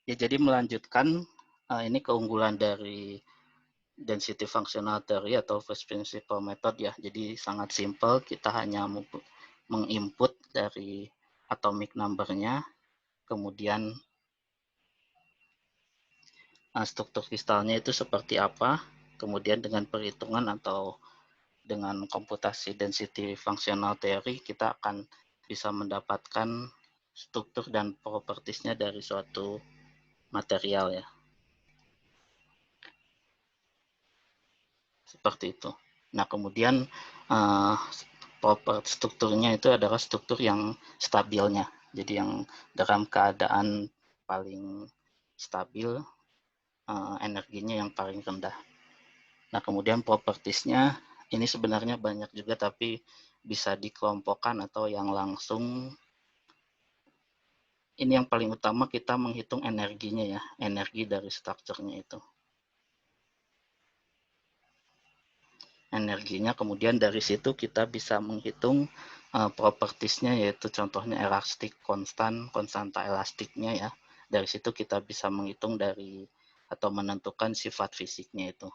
Ya, jadi melanjutkan ini keunggulan dari density functional theory atau first principle method ya. Jadi sangat simple, kita hanya menginput dari atomic number-nya, kemudian struktur kristalnya itu seperti apa, kemudian dengan perhitungan atau dengan komputasi density functional theory kita akan bisa mendapatkan struktur dan propertiesnya dari suatu material ya. Seperti itu. Nah, kemudian strukturnya itu adalah struktur yang stabilnya. Jadi yang dalam keadaan paling stabil, energinya yang paling rendah. Nah, kemudian propertiesnya ini sebenarnya banyak juga, tapi bisa dikelompokkan atau yang langsung. Ini yang paling utama kita menghitung energinya ya, energi dari strukturnya itu. Energinya, kemudian dari situ kita bisa menghitung propertiesnya, yaitu contohnya elastik konstan, konstanta elastiknya ya. Dari situ kita bisa menghitung dari atau menentukan sifat fisiknya itu,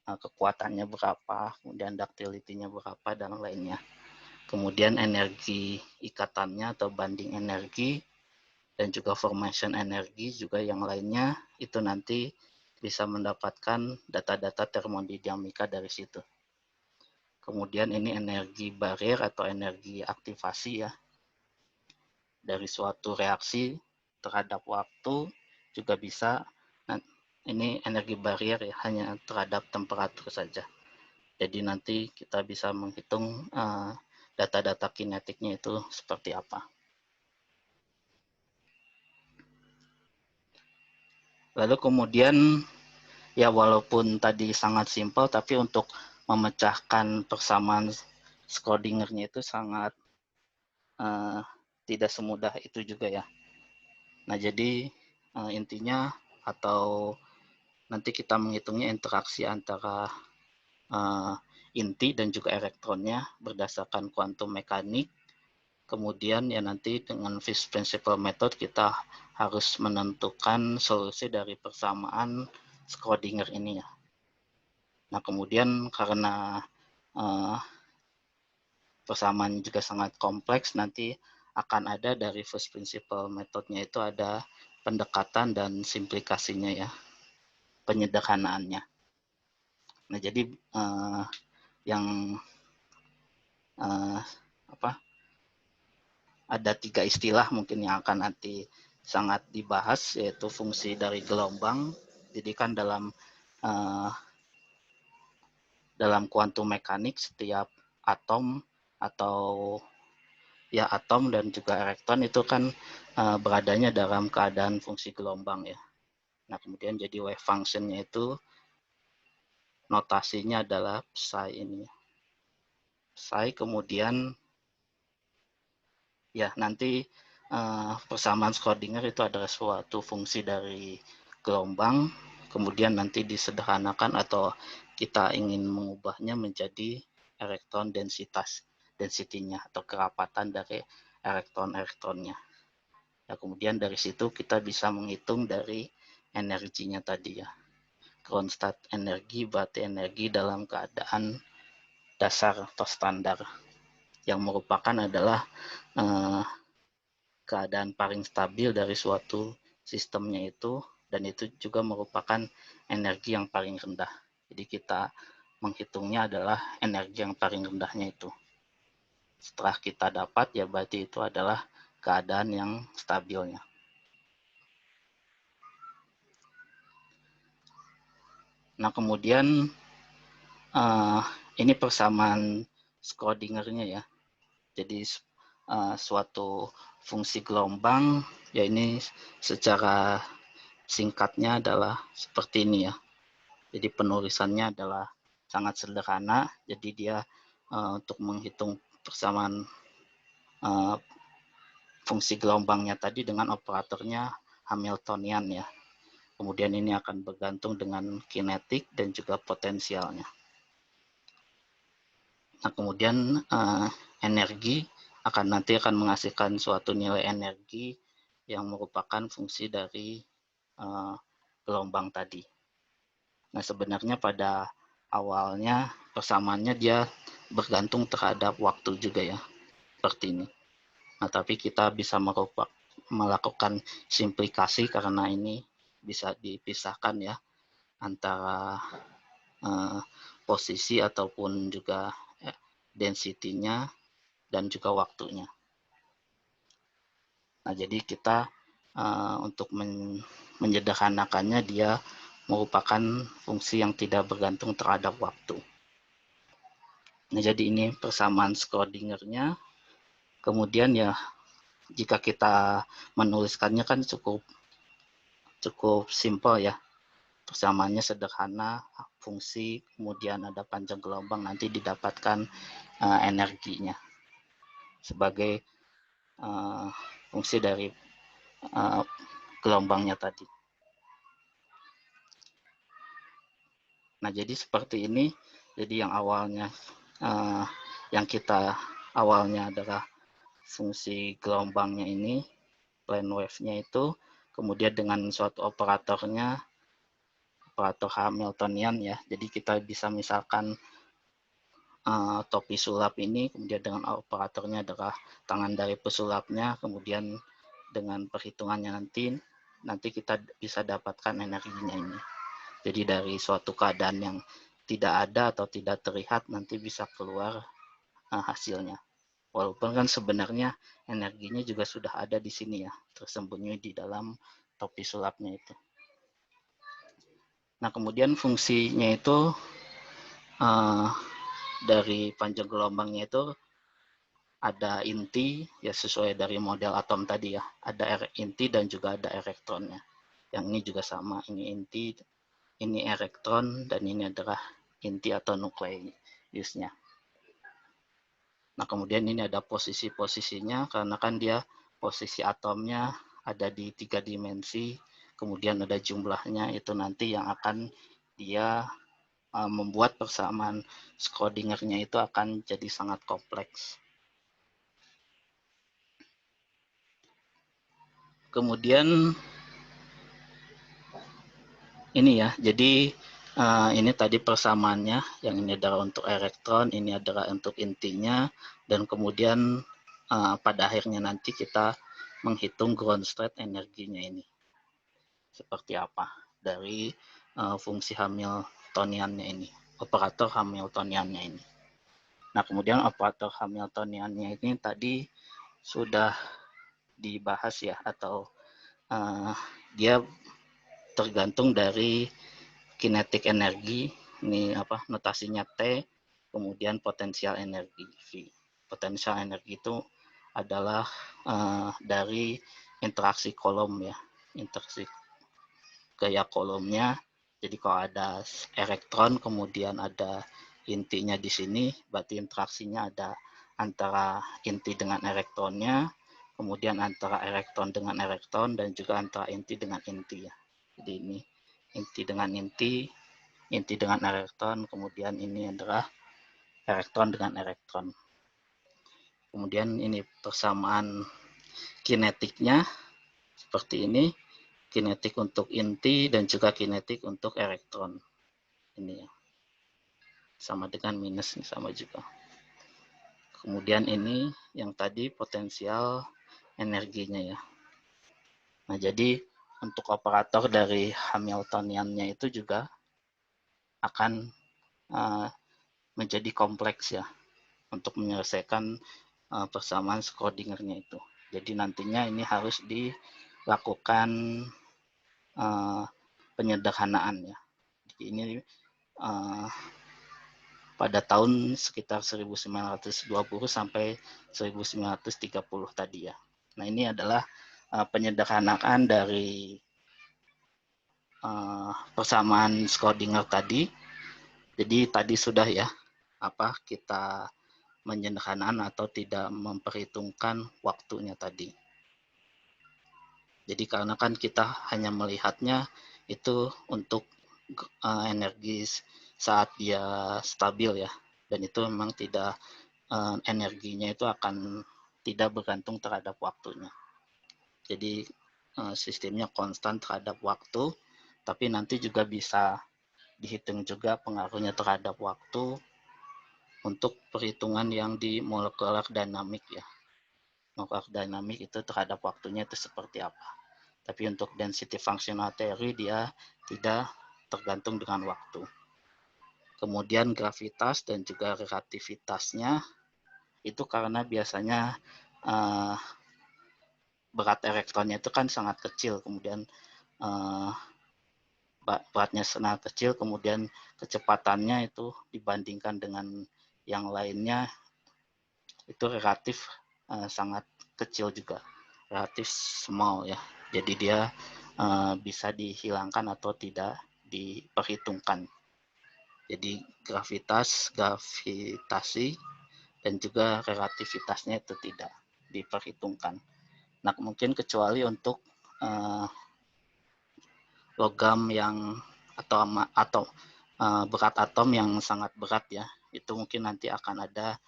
kekuatannya berapa, kemudian ductility-nya berapa, dan lainnya. Kemudian energi ikatannya atau banding energi, dan juga formation energi juga yang lainnya, itu nanti bisa mendapatkan data-data termodinamika dari situ. Kemudian ini energi barrier atau energi aktivasi ya, dari suatu reaksi terhadap waktu juga bisa. Nah, ini energi barrier ya, hanya terhadap temperatur saja. Jadi nanti kita bisa menghitung data-data kinetiknya itu seperti apa. Lalu kemudian ya, walaupun tadi sangat simpel, tapi untuk memecahkan persamaan Schrödinger-nya itu sangat uh, tidak semudah itu juga ya. Nah, jadi intinya atau nanti kita menghitungnya interaksi antara uh, inti dan juga elektronnya berdasarkan kuantum mekanik. Kemudian ya nanti dengan Fish Principle Method kita harus menentukan solusi dari persamaan Schrödinger ini ya. Nah, kemudian karena uh, persamaan juga sangat kompleks, nanti akan ada dari first principle metodenya itu ada pendekatan dan simplikasinya ya, penyederhanaannya. Nah, jadi yang apa, ada 3 istilah mungkin yang akan nanti sangat dibahas, yaitu fungsi dari gelombang. Jadi kan dalam kuantum mekanik setiap atom atau ya atom dan juga elektron itu kan beradanya dalam keadaan fungsi gelombang ya. Nah, kemudian jadi wave functionnya itu notasinya adalah psi ini. Psi, kemudian ya nanti persamaan Schrödinger itu adalah suatu fungsi dari gelombang, kemudian nanti disederhanakan atau kita ingin mengubahnya menjadi elektron density-nya atau kerapatan dari elektron-elektronnya. Nah, kemudian dari situ kita bisa menghitung dari energinya tadi ya. Konstant energi berarti energi dalam keadaan dasar atau standar, yang merupakan adalah keadaan paling stabil dari suatu sistemnya itu, dan itu juga merupakan energi yang paling rendah. Jadi kita menghitungnya adalah energi yang paling rendahnya itu. Setelah kita dapat ya berarti itu adalah keadaan yang stabilnya. Nah, kemudian ini persamaan Schrödinger-nya ya. Jadi suatu fungsi gelombang ya, ini secara singkatnya adalah seperti ini ya. Jadi penulisannya adalah sangat sederhana. Jadi dia untuk menghitung persamaan fungsi gelombangnya tadi dengan operatornya Hamiltonian ya. Kemudian ini akan bergantung dengan kinetik dan juga potensialnya. Nah, kemudian energi nanti akan menghasilkan suatu nilai energi yang merupakan fungsi dari gelombang tadi. Nah, sebenarnya pada awalnya persamaannya dia bergantung terhadap waktu juga ya, seperti ini. Nah, tapi kita bisa melakukan simplikasi karena ini bisa dipisahkan ya antara posisi ataupun juga density-nya dan juga waktunya. Nah, jadi kita untuk menyederhanakannya dia merupakan fungsi yang tidak bergantung terhadap waktu. Nah, jadi ini persamaan Schrödinger-nya. Kemudian ya jika kita menuliskannya kan cukup simpel ya. Persamaannya sederhana, fungsi, kemudian ada panjang gelombang, nanti didapatkan energinya sebagai fungsi dari gelombangnya tadi. Nah, jadi seperti ini. Jadi yang awalnya yang kita awalnya adalah fungsi gelombangnya ini, plane wave-nya itu, kemudian dengan suatu operatornya, operator Hamiltonian ya. Jadi kita bisa misalkan topi sulap ini, kemudian dengan operatornya adalah tangan dari pesulapnya, kemudian dengan perhitungannya nanti kita bisa dapatkan energinya ini. Jadi dari suatu keadaan yang tidak ada atau tidak terlihat nanti bisa keluar hasilnya. Walaupun kan sebenarnya energinya juga sudah ada di sini ya, tersembunyi di dalam topi sulapnya itu. Nah, kemudian fungsinya itu dari panjang gelombangnya itu ada inti ya sesuai dari model atom tadi ya, ada inti dan juga ada elektronnya. Yang ini juga sama, ini inti, ini elektron, dan ini adalah inti atau nukleusnya. Nah, kemudian ini ada posisi-posisinya, karena kan dia posisi atomnya ada di 3 dimensi, kemudian ada jumlahnya, itu nanti yang akan dia membuat persamaan Schrödinger-nya itu akan jadi sangat kompleks. Kemudian ini ya, jadi ini tadi persamaannya, yang ini adalah untuk elektron, ini adalah untuk intinya, dan kemudian pada akhirnya nanti kita menghitung ground state energinya ini. Seperti apa dari fungsi Hamiltoniannya ini, operator Hamiltoniannya ini. Nah, kemudian operator Hamiltoniannya ini tadi sudah dibahas ya, atau dia tergantung dari kinetik energi, ini apa notasinya T, kemudian potensial energi V. Potensial energi itu adalah dari interaksi kolom ya, interaksi gaya kolomnya. Jadi kalau ada elektron kemudian ada intinya di sini, berarti interaksinya ada antara inti dengan elektronnya, kemudian antara elektron dengan elektron, dan juga antara inti dengan inti ya. Jadi ini inti dengan inti dengan elektron, kemudian ini adalah elektron dengan elektron. Kemudian ini persamaan kinetiknya seperti ini, kinetik untuk inti dan juga kinetik untuk elektron. Ini ya, sama dengan minus, ini sama juga. Kemudian ini yang tadi potensial energinya ya. Nah, jadi untuk operator dari Hamiltoniannya itu juga akan menjadi kompleks ya untuk menyelesaikan persamaan Schrödinger-nya itu. Jadi nantinya ini harus dilakukan penyederhanaan ya. Jadi ini pada tahun sekitar 1920 sampai 1930 tadi ya. Nah, ini adalah penyederhanaan dari persamaan Schrödinger tadi. Jadi tadi sudah ya, apa kita menyederhanakan atau tidak memperhitungkan waktunya tadi. Jadi karena kan kita hanya melihatnya itu untuk energi saat dia stabil ya, dan itu memang tidak energinya itu akan tidak bergantung terhadap waktunya. Jadi sistemnya konstan terhadap waktu, tapi nanti juga bisa dihitung juga pengaruhnya terhadap waktu untuk perhitungan yang di molekular dynamic ya. Molekular dynamic itu terhadap waktunya itu seperti apa. Tapi untuk density functional theory dia tidak tergantung dengan waktu. Kemudian gravitas dan juga relativitasnya itu karena biasanya berat elektronnya itu kan sangat kecil, kemudian beratnya sangat kecil, kemudian kecepatannya itu dibandingkan dengan yang lainnya itu relatif sangat kecil juga, relatif small ya. Jadi dia bisa dihilangkan atau tidak diperhitungkan. Jadi gravitasi dan juga relativitasnya itu tidak diperhitungkan. Nah, mungkin kecuali untuk logam yang atau berat atom yang sangat berat ya, itu mungkin nanti akan ada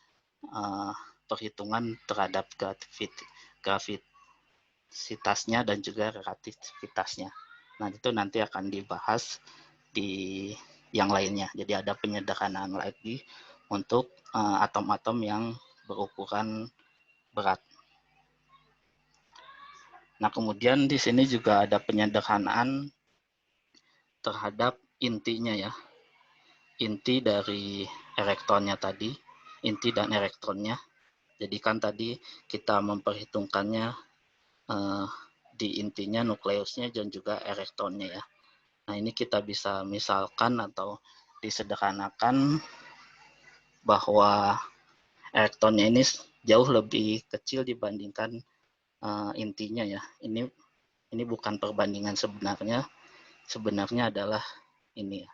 perhitungan terhadap gravitasitasnya dan juga relativitasnya. Nah, itu nanti akan dibahas di yang lainnya. Jadi ada penyederhanaan lagi untuk atom-atom yang berukuran berat. Nah, kemudian di sini juga ada penyederhanaan terhadap intinya ya. Inti dari elektronnya tadi, inti dan elektronnya. Jadi kan tadi kita memperhitungkannya di intinya, nukleusnya, dan juga elektronnya ya. Nah, ini kita bisa misalkan atau disederhanakan bahwa elektronnya ini jauh lebih kecil dibandingkan intinya ya. Ini bukan perbandingan sebenarnya adalah ini ya,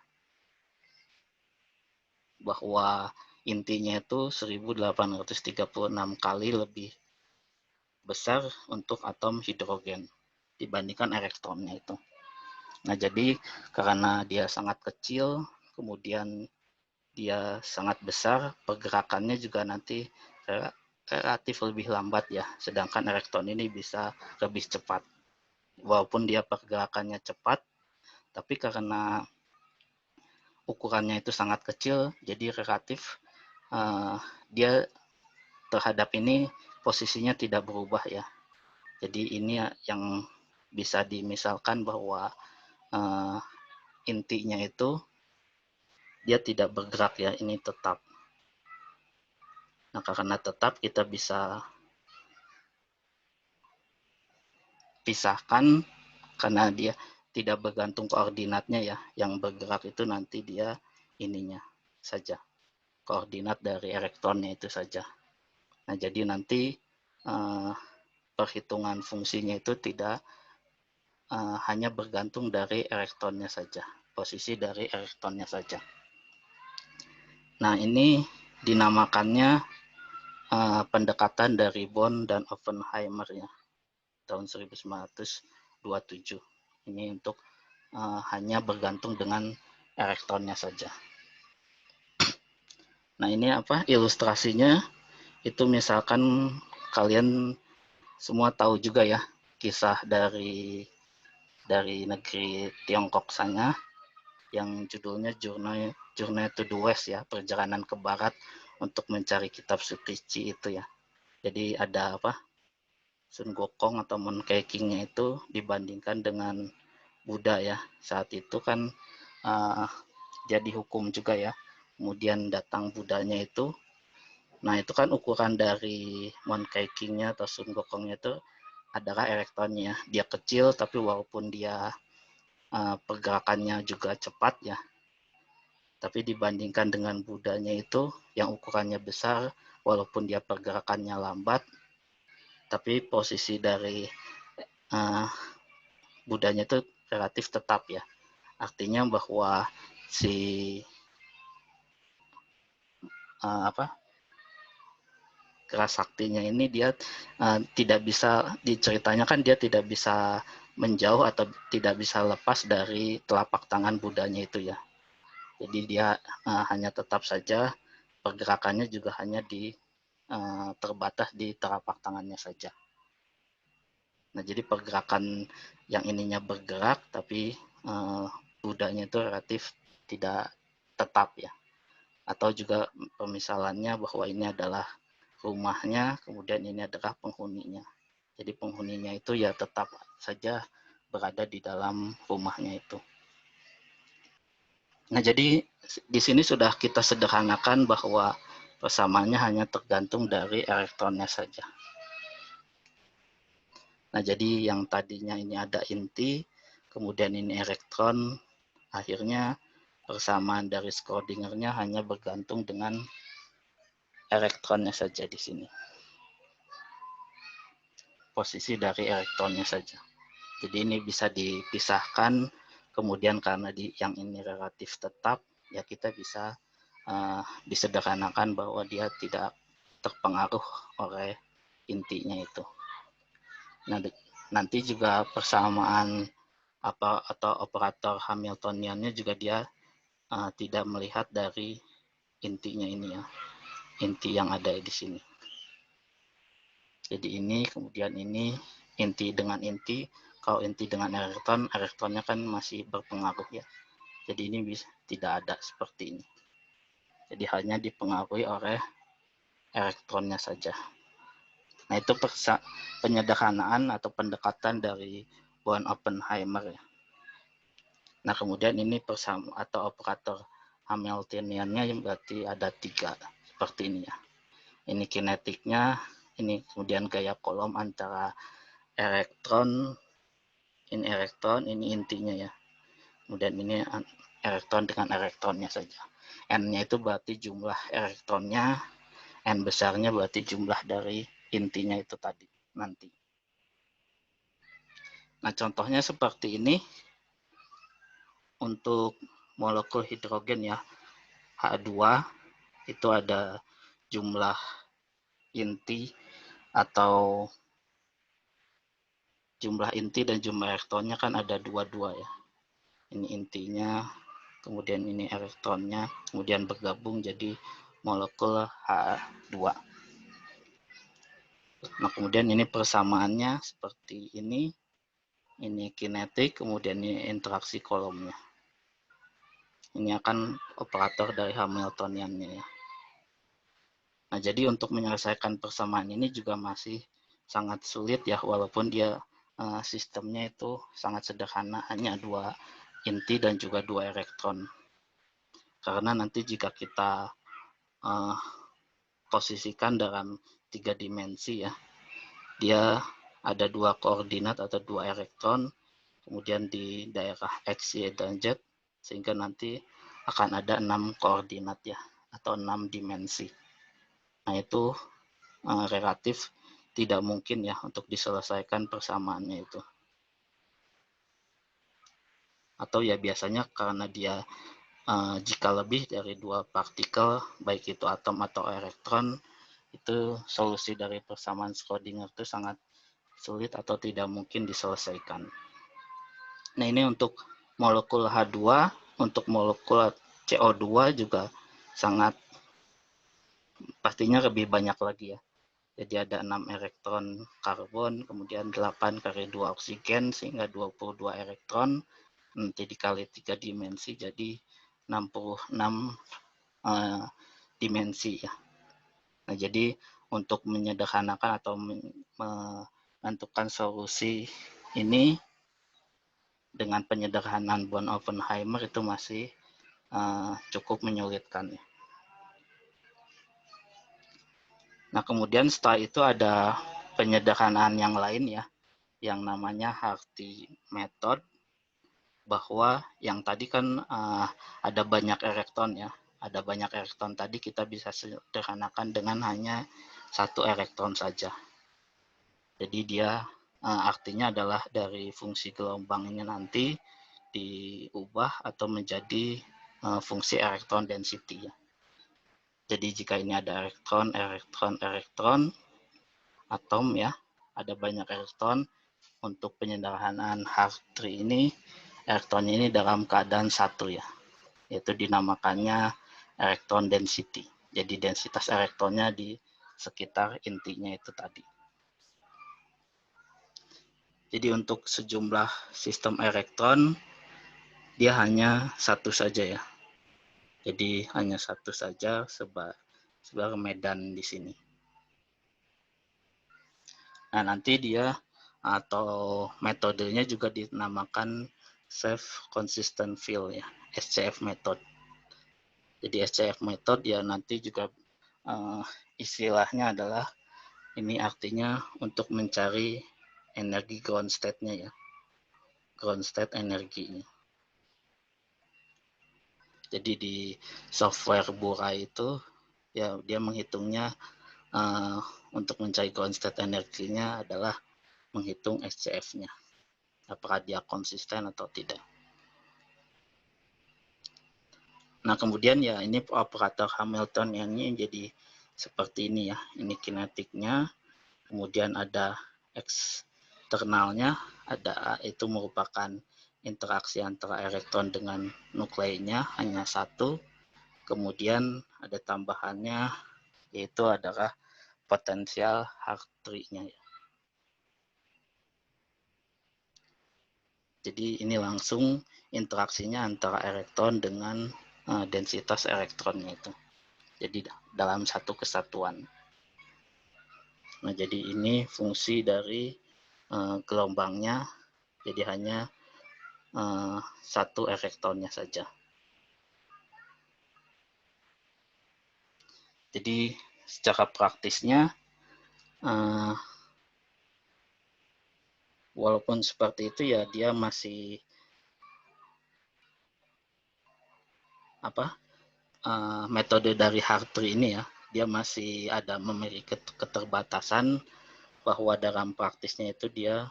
bahwa intinya itu 1836 kali lebih besar untuk atom hidrogen dibandingkan elektronnya itu. Nah, jadi karena dia sangat kecil, kemudian dia sangat besar, pergerakannya juga nanti relatif lebih lambat ya, sedangkan elektron ini bisa lebih cepat. Walaupun dia pergerakannya cepat, tapi karena ukurannya itu sangat kecil, jadi relatif dia terhadap ini posisinya tidak berubah ya. Jadi ini yang bisa dimisalkan bahwa intinya itu dia tidak bergerak ya, ini tetap. Nah, karena tetap kita bisa pisahkan karena dia tidak bergantung koordinatnya ya, yang bergerak itu nanti dia ininya saja, koordinat dari elektronnya itu saja. Nah, jadi nanti perhitungan fungsinya itu tidak hanya bergantung dari elektronnya saja, posisi dari elektronnya saja. Nah, ini dinamakannya pendekatan dari Born dan Oppenheimer ya, tahun 1927. Ini untuk hanya bergantung dengan elektronnya saja. Nah, ini apa ilustrasinya? Itu misalkan kalian semua tahu juga ya kisah dari negeri Tiongkok sana yang judulnya Journey to the West ya, perjalanan ke barat untuk mencari kitab suci itu ya. Jadi ada apa? Sun Gokong atau Monkey King-nya itu dibandingkan dengan Buddha ya. Saat itu kan jadi hukum juga ya. Kemudian datang Budanya itu. Nah, itu kan ukuran dari Monkey King-nya atau Sun Gokong-nya itu adalah elektronnya. Dia kecil tapi walaupun dia pergerakannya juga cepat ya. Tapi dibandingkan dengan Budanya itu yang ukurannya besar, walaupun dia pergerakannya lambat, tapi posisi dari Budanya itu relatif tetap ya. Artinya bahwa si keras saktinya ini dia tidak bisa diceritanya kan dia tidak bisa menjauh atau tidak bisa lepas dari telapak tangan Budanya itu ya. Jadi dia hanya tetap saja pergerakannya juga hanya terbatas di telapak tangannya saja. Nah, jadi pergerakan yang ininya bergerak, tapi budanya itu relatif tidak tetap ya. Atau juga pemisalannya bahwa ini adalah rumahnya, kemudian ini adalah penghuninya. Jadi penghuninya itu ya tetap saja berada di dalam rumahnya itu. Nah, jadi di sini sudah kita sederhanakan bahwa persamaannya hanya tergantung dari elektronnya saja. Nah, jadi yang tadinya ini ada inti, kemudian ini elektron, akhirnya persamaan dari Schrödingernya hanya bergantung dengan elektronnya saja di sini. Posisi dari elektronnya saja. Jadi ini bisa dipisahkan, kemudian karena yang ini relatif tetap, ya kita bisa disederhanakan bahwa dia tidak terpengaruh oleh intinya itu. Nah, nanti juga persamaan atau operator Hamiltoniannya juga dia tidak melihat dari intinya ini ya, inti yang ada di sini. Jadi ini, kemudian ini, inti dengan inti. Kalau inti dengan elektron, elektronnya kan masih berpengaruh ya. Jadi ini bisa tidak ada seperti ini. Jadi hanya dipengaruhi oleh elektronnya saja. Nah, itu penyederhanaan atau pendekatan dari von Oppenheimer ya. Nah, kemudian ini atau operator Hamiltoniannya yang berarti ada 3 seperti ini ya. Ini kinetiknya, ini kemudian gaya kolom antara elektron, ini intinya ya. Kemudian ini elektron dengan elektronnya saja. N-nya itu berarti jumlah elektronnya, N besarnya berarti jumlah dari intinya itu tadi nanti. Nah, contohnya seperti ini untuk molekul hidrogen ya, H2 itu ada jumlah inti atau jumlah inti dan jumlah elektronnya kan ada 22 ya. Ini intinya, kemudian ini elektronnya, kemudian bergabung jadi molekul H2. Nah, kemudian ini persamaannya seperti ini kinetik, kemudian ini interaksi kolomnya. Ini akan operator dari Hamiltoniannya ya. Nah, jadi untuk menyelesaikan persamaan ini juga masih sangat sulit ya, walaupun dia sistemnya itu sangat sederhana, hanya 2 inti dan juga 2 elektron. Karena nanti jika kita posisikan dalam 3 dimensi ya, dia ada 2 koordinat atau 2 elektron, kemudian di daerah X, Y, dan Z, sehingga nanti akan ada 6 koordinat ya, atau 6 dimensi. Nah, itu relatif tidak mungkin ya untuk diselesaikan persamaannya itu. Atau ya biasanya karena dia jika lebih dari 2 partikel, baik itu atom atau elektron, itu solusi dari persamaan Schrödinger itu sangat sulit atau tidak mungkin diselesaikan. Nah, ini untuk molekul H2, untuk molekul CO2 juga sangat pastinya lebih banyak lagi ya. Jadi ada 6 elektron karbon, kemudian 8 kali 2 oksigen, sehingga 22 elektron, nanti dikali 3 dimensi, jadi 66 dimensi ya. Nah, jadi untuk menyederhanakan atau menentukan solusi ini dengan penyederhanaan von Oppenheimer itu masih cukup menyulitkan ya. Nah, kemudian setelah itu ada penyederhanaan yang lain ya, yang namanya Hartree method, bahwa yang tadi kan ada banyak elektron ya, ada banyak elektron tadi kita bisa sederhanakan dengan hanya 1 elektron saja. Jadi dia artinya adalah dari fungsi gelombang ini nanti diubah atau menjadi fungsi elektron density ya. Jadi jika ini ada elektron, atom ya, ada banyak elektron, untuk penyederhanaan Hartree ini, elektron ini dalam keadaan satu ya, yaitu dinamakannya elektron density. Jadi densitas elektronnya di sekitar intinya itu tadi. Jadi untuk sejumlah sistem elektron dia hanya satu saja ya. Jadi hanya satu saja sebagai medan di sini. Nah, nanti dia atau metodenya juga dinamakan Safe Consistent Field ya, SCF method. Jadi SCF method ya nanti juga istilahnya adalah ini artinya untuk mencari energi ground state-nya ya. Ground state energinya. Jadi di software Burai itu ya dia menghitungnya untuk mencari ground state energinya adalah menghitung SCF-nya. Apakah dia konsisten atau tidak. Nah, kemudian ya ini operator Hamilton ini jadi seperti ini ya. Ini kinetiknya, kemudian ada eksternalnya, ada itu merupakan interaksi antara elektron dengan nukleinnya hanya satu. Kemudian ada tambahannya yaitu adalah potensial Hartree-nya ya. Jadi ini langsung interaksinya antara elektron dengan densitas elektronnya itu. Jadi dalam satu kesatuan. Nah, jadi ini fungsi dari gelombangnya. Jadi hanya satu elektronnya saja. Jadi secara praktisnya walaupun seperti itu ya dia masih metode dari Hartree ini ya, dia masih ada memiliki keterbatasan bahwa dalam praktisnya itu dia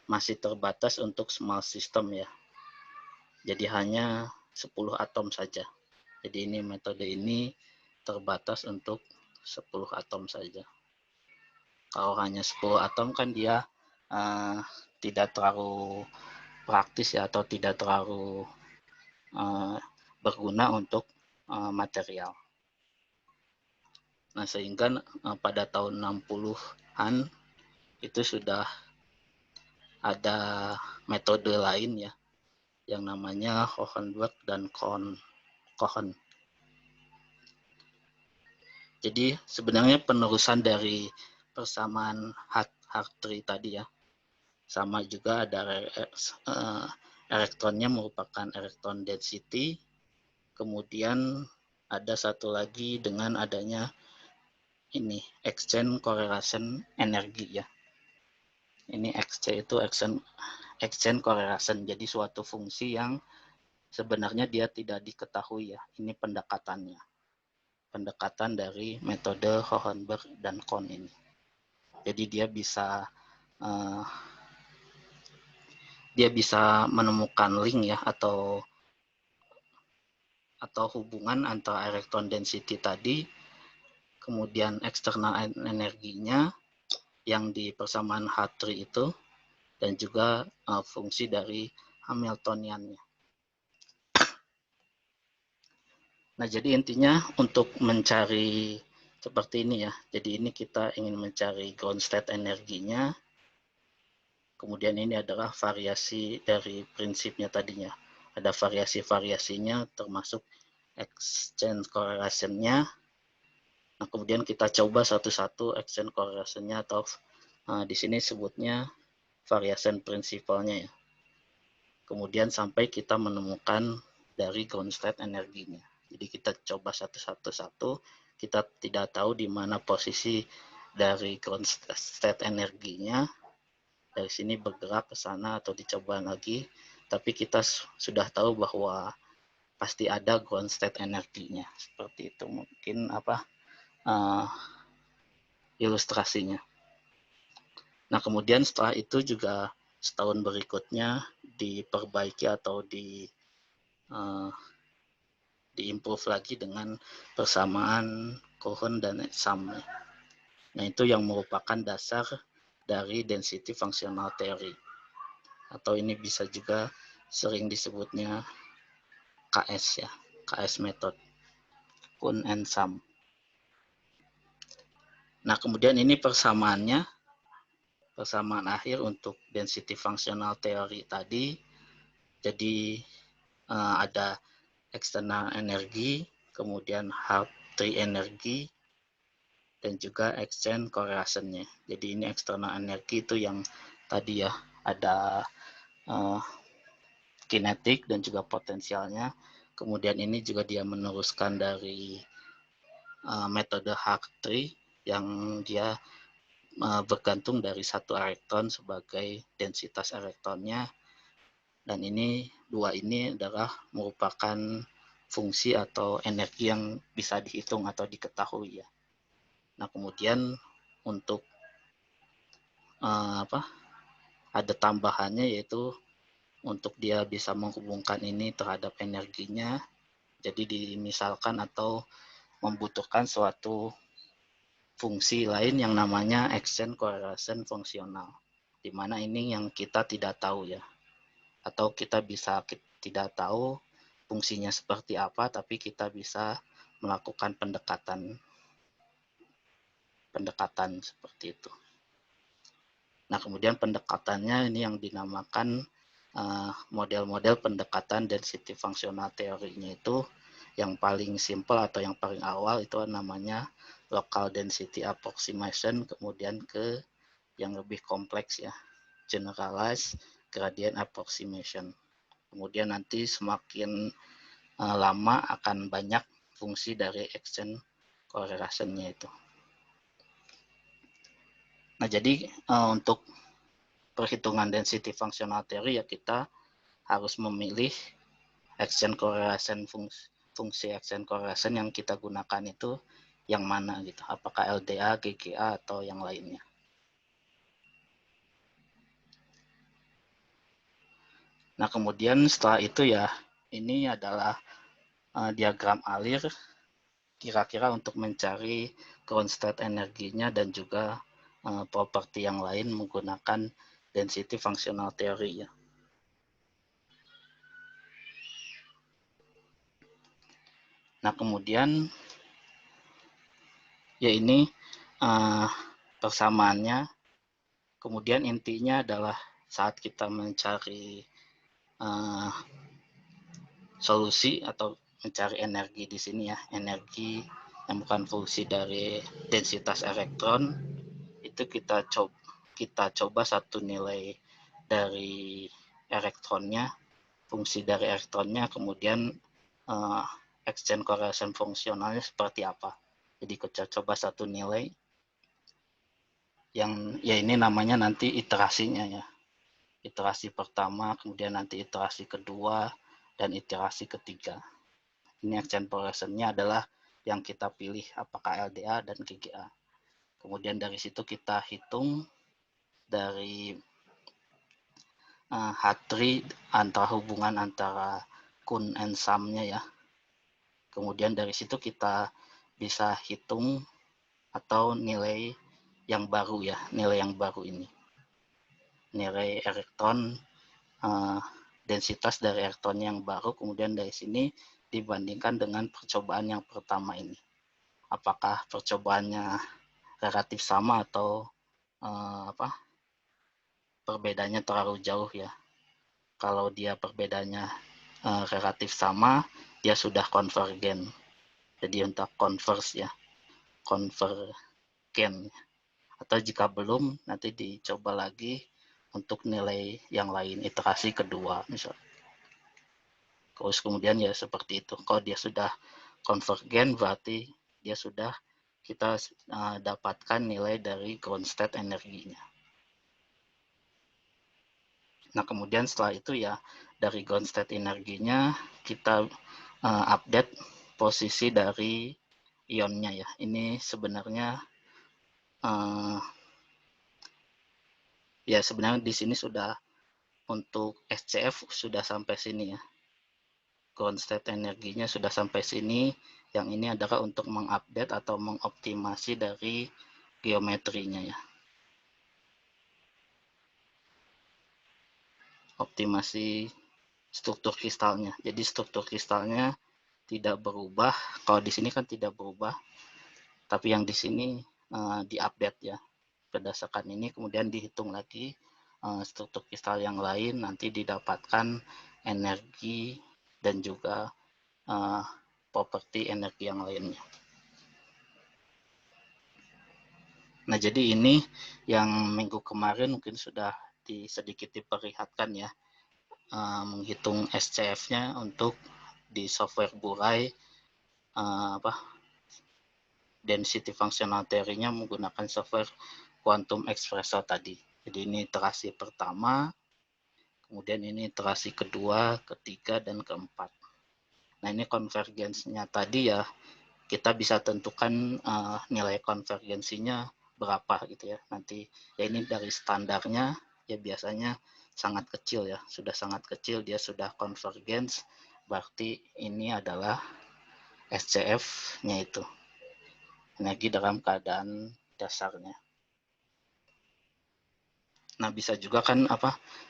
masih terbatas untuk small system ya. Jadi hanya 10 atom saja. Jadi ini metode ini terbatas untuk 10 atom saja. Kalau hanya 10 atom kan dia tidak terlalu praktis ya, atau tidak terlalu berguna untuk material. Nah, sehingga pada tahun 60-an itu sudah ada metode lain ya, yang namanya Hohenberg dan Cohen. Jadi sebenarnya penerusan dari persamaan Hartree tadi ya, sama juga ada elektronnya merupakan elektron density, kemudian ada satu lagi dengan adanya ini exchange correlation energi ya. Ini XC itu exchange correlation, jadi suatu fungsi yang sebenarnya dia tidak diketahui ya. Ini pendekatannya. Pendekatan dari metode Hohenberg dan Cohen ini. Jadi dia bisa menemukan link ya atau hubungan antara elektron density tadi, kemudian eksternal energinya yang di persamaan Hartree itu, dan juga fungsi dari Hamiltoniannya. Nah, jadi intinya untuk mencari seperti ini ya. Jadi ini kita ingin mencari ground state energinya. Kemudian ini adalah variasi dari prinsipnya tadinya. Ada variasi-variasinya termasuk exchange correlation-nya. Nah, kemudian kita coba satu-satu exchange correlation-nya atau di sini sebutnya variation principle-nya ya. Kemudian sampai kita menemukan dari ground state energinya. Jadi kita coba satu-satu, kita tidak tahu di mana posisi dari ground state energinya. Dari sini bergerak ke sana atau dicoba lagi, tapi kita sudah tahu bahwa pasti ada ground state energinya. Seperti itu mungkin ilustrasinya. Nah, kemudian setelah itu juga setahun berikutnya diperbaiki atau diimprove lagi dengan persamaan Cohen dan Sam. Nah, itu yang merupakan dasar dari density functional theory. Atau ini bisa juga sering disebutnya KS ya, KS method. Cohen and Sam. Nah, kemudian ini persamaannya persamaan akhir untuk density functional theory tadi. Jadi ada external energi, kemudian half tree energi, dan juga exchange correlation-nya. Jadi ini external energi itu yang tadi ya, ada kinetik dan juga potensialnya. Kemudian ini juga dia meneruskan dari metode Hartree yang dia bergantung dari satu elektron sebagai densitas elektronnya. Dan ini dua ini adalah merupakan fungsi atau energi yang bisa dihitung atau diketahui ya. Nah kemudian untuk ada tambahannya, yaitu untuk dia bisa menghubungkan ini terhadap energinya. Jadi dimisalkan atau membutuhkan suatu fungsi lain yang namanya exchange correlation fungsional, di mana ini yang kita tidak tahu ya, atau kita bisa tidak tahu fungsinya seperti apa, tapi kita bisa melakukan pendekatan seperti itu. Nah kemudian pendekatannya ini yang dinamakan model-model pendekatan density functional teorinya itu. Yang paling simple atau yang paling awal itu namanya local density approximation, kemudian ke yang lebih kompleks ya, generalized gradient approximation. Kemudian nanti semakin lama akan banyak fungsi dari exchange correlation-nya itu. Nah jadi untuk perhitungan density functional theory ya kita harus memilih exchange correlation, fungsi exchange correlation yang kita gunakan itu yang mana gitu, apakah LDA, GGA atau yang lainnya. Nah kemudian setelah itu ya, ini adalah diagram alir kira-kira untuk mencari ground state energinya dan juga properti yang lain menggunakan density functional theory ya. Nah kemudian ya ini persamaannya. Kemudian intinya adalah saat kita mencari solusi atau mencari energi di sini ya, energi yang bukan fungsi dari densitas elektron, itu kita coba satu nilai dari elektronnya, fungsi dari elektronnya, kemudian exchange correlation fungsionalnya seperti apa. Jadi kita coba satu nilai yang ya ini namanya nanti iterasinya ya. Iterasi pertama, kemudian nanti iterasi kedua, dan iterasi ketiga. Ini exchange correlation-nya adalah yang kita pilih apakah LDA dan GGA. Kemudian dari situ kita hitung dari Hartree antara hubungan antara Kun and Sum-nya ya. Kemudian dari situ kita bisa hitung atau nilai yang baru ya, nilai yang baru ini. Nilai elektron, densitas dari elektron yang baru, kemudian dari sini dibandingkan dengan percobaan yang pertama ini. Apakah percobaannya relatif sama atau perbedaannya terlalu jauh ya. Kalau dia perbedaannya relatif sama, dia sudah konvergen. Jadi untuk converse ya, konvergen. Atau jika belum, nanti dicoba lagi untuk nilai yang lain, iterasi kedua misalnya. Terus kemudian ya seperti itu. Kalau dia sudah konvergen, berarti dia sudah kita dapatkan nilai dari ground state energinya. Nah kemudian setelah itu ya dari ground state energinya kita update posisi dari ionnya ya. Ini sebenarnya ya sebenarnya di sini sudah untuk SCF sudah sampai sini ya. Ground state energinya sudah sampai sini. Yang ini adalah untuk mengupdate atau mengoptimasi dari geometrinya ya. Optimasi struktur kristalnya. Jadi struktur kristalnya tidak berubah. Kalau di sini kan tidak berubah. Tapi yang di sini diupdate ya. berdasarkan ini kemudian dihitung lagi struktur kristal yang lain, nanti didapatkan energi dan juga properti energi yang lainnya. Nah, jadi ini yang minggu kemarin mungkin sudah sedikit diperlihatkan ya, menghitung SCF-nya untuk di software Burai, density functional theory-nya menggunakan software Quantum Espresso tadi. Jadi ini iterasi pertama, kemudian ini iterasi kedua, ketiga, dan keempat. Nah, ini konvergensinya tadi ya, kita bisa tentukan nilai konvergensinya berapa gitu ya. Nanti ya ini dari standarnya ya biasanya sangat kecil ya, sudah sangat kecil dia sudah konvergens, berarti ini adalah SCF-nya itu, energi dalam keadaan dasarnya. Nah, bisa juga kan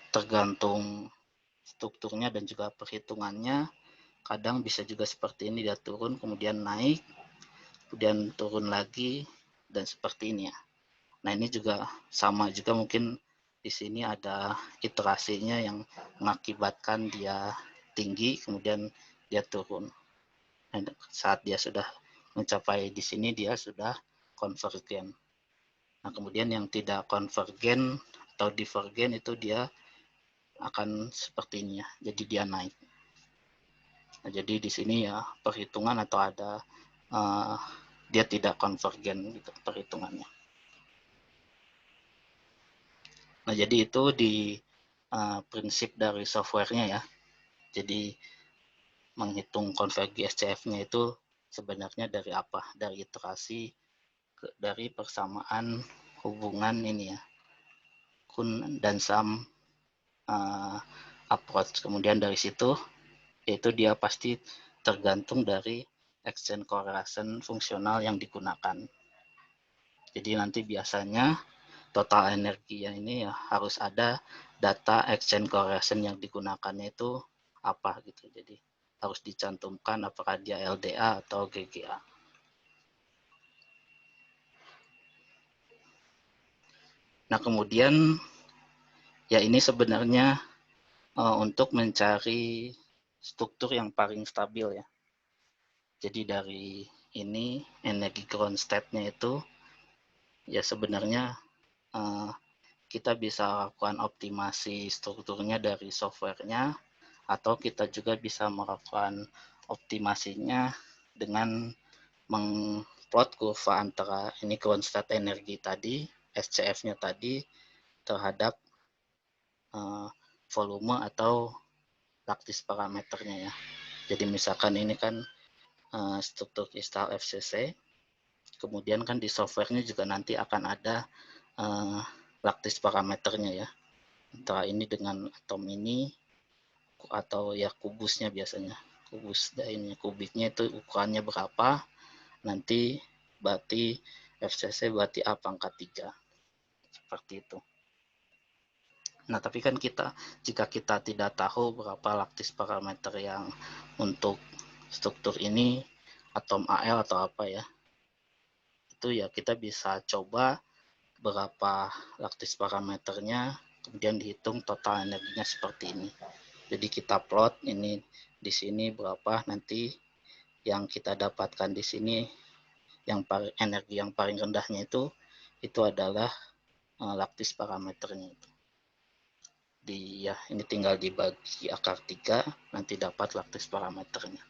tergantung strukturnya dan juga perhitungannya, kadang bisa juga seperti ini, dia turun kemudian naik, kemudian turun lagi, dan seperti ini ya. Nah, ini juga sama juga mungkin di sini ada iterasinya yang mengakibatkan dia tinggi kemudian dia turun. Dan saat dia sudah mencapai di sini dia sudah konvergen. Nah, kemudian yang tidak konvergen atau divergen itu dia akan seperti ini ya. Jadi dia naik. Nah, jadi di sini ya perhitungan atau ada dia tidak konvergen gitu perhitungannya. Nah, jadi itu di prinsip dari softwarenya ya. Jadi menghitung konvergi SCF-nya itu sebenarnya dari apa? Dari iterasi dari persamaan hubungan ini ya, Kuhn dan Sum approach. Kemudian dari situ yaitu dia pasti tergantung dari exchange correlation fungsional yang digunakan. Jadi nanti biasanya total energi yang ini ya harus ada data exchange correlation yang digunakannya itu apa gitu. Jadi harus dicantumkan apakah dia LDA atau GGA. Nah, kemudian ya ini sebenarnya untuk mencari struktur yang paling stabil ya. Jadi dari ini energi ground state-nya itu ya sebenarnya kita bisa lakukan optimasi strukturnya dari softwarenya, atau kita juga bisa melakukan optimasinya dengan mengplot kurva antara ini ground state energi tadi, SCF-nya tadi, terhadap volume atau laktis parameternya ya. Jadi misalkan ini kan struktur kristal FCC, kemudian kan di softwarenya juga nanti akan ada laktis parameternya ya, antara ini dengan atom ini atau ya kubusnya biasanya, kubus ini kubiknya itu ukurannya berapa, nanti berarti FCC berarti A pangkat 3 seperti itu. Nah, tapi kan jika kita tidak tahu berapa laktis parameter yang untuk struktur ini, atom Al atau apa ya, itu ya kita bisa coba berapa laktis parameternya, kemudian dihitung total energinya seperti ini. Jadi kita plot ini di sini berapa, nanti yang kita dapatkan di sini yang energi yang paling rendahnya itu adalah laktis parameternya itu. Ya ini tinggal dibagi akar 3 nanti dapat laktis parameternya.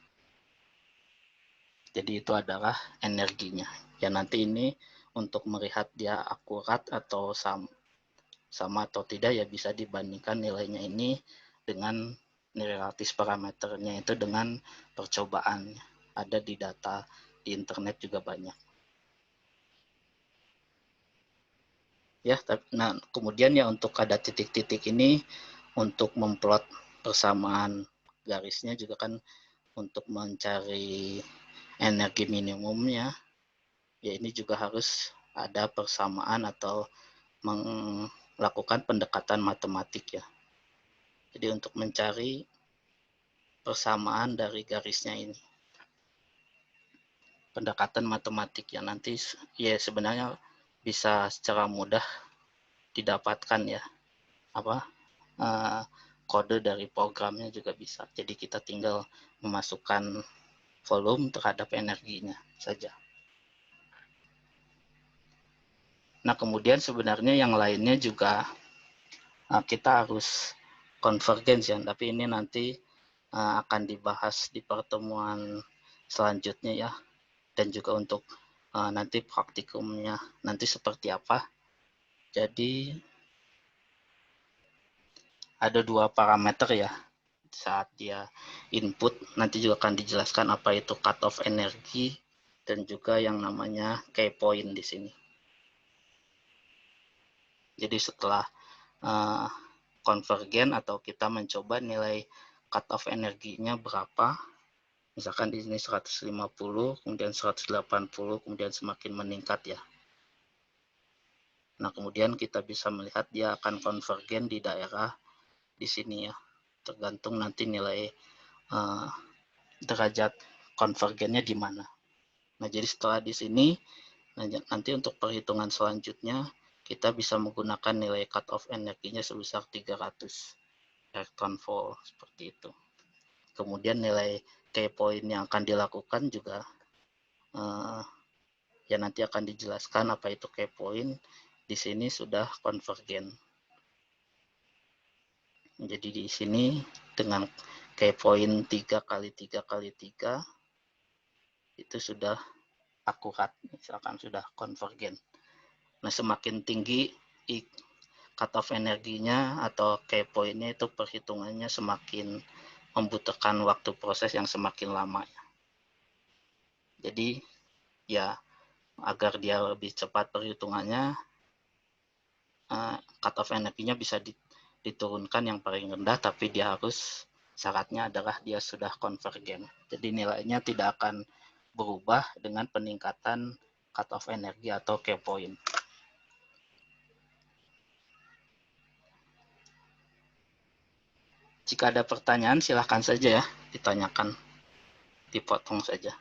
Jadi itu adalah energinya. Ya nanti ini untuk melihat dia akurat atau sama atau tidak ya bisa dibandingkan nilainya ini dengan nilai laktis parameternya itu dengan percobaan. Ada di data di internet juga banyak. Ya, nah kemudian ya untuk ada titik-titik ini untuk memplot persamaan garisnya juga kan untuk mencari energi minimumnya ya ini juga harus ada persamaan atau melakukan pendekatan matematik ya. Jadi untuk mencari persamaan dari garisnya ini pendekatan matematik ya nanti ya sebenarnya bisa secara mudah didapatkan ya, kode dari programnya juga bisa. Jadi kita tinggal memasukkan volume terhadap energinya saja. Nah, kemudian sebenarnya yang lainnya juga kita harus convergence ya, tapi ini nanti akan dibahas di pertemuan selanjutnya ya, dan juga untuk nanti praktikumnya nanti seperti apa. Jadi ada dua parameter ya saat dia input, nanti juga akan dijelaskan apa itu cutoff energi dan juga yang namanya key point di sini. Jadi setelah konvergen atau kita mencoba nilai cutoff energinya berapa, misalkan di sini 150, kemudian 180, kemudian semakin meningkat ya. Nah, kemudian kita bisa melihat dia akan konvergen di daerah di sini ya, tergantung nanti nilai derajat konvergennya di mana. Nah, jadi setelah di sini, nanti untuk perhitungan selanjutnya, kita bisa menggunakan nilai cutoff energinya sebesar 300 elektron volt, seperti itu. Kemudian nilai key point yang akan dilakukan juga, ya nanti akan dijelaskan apa itu key point. Di sini sudah konvergen. Jadi di sini dengan key point 3 kali 3 kali 3 itu sudah akurat, misalkan sudah konvergen. Nah, semakin tinggi cutoff energinya atau key point-nya itu perhitungannya semakin membutuhkan waktu proses yang semakin lama. Jadi ya agar dia lebih cepat perhitungannya, cutoff energinya bisa diturunkan yang paling rendah, tapi dia harus syaratnya adalah dia sudah konvergen. Jadi nilainya tidak akan berubah dengan peningkatan cutoff energi atau key point. Jika ada pertanyaan silahkan saja ya ditanyakan, dipotong saja.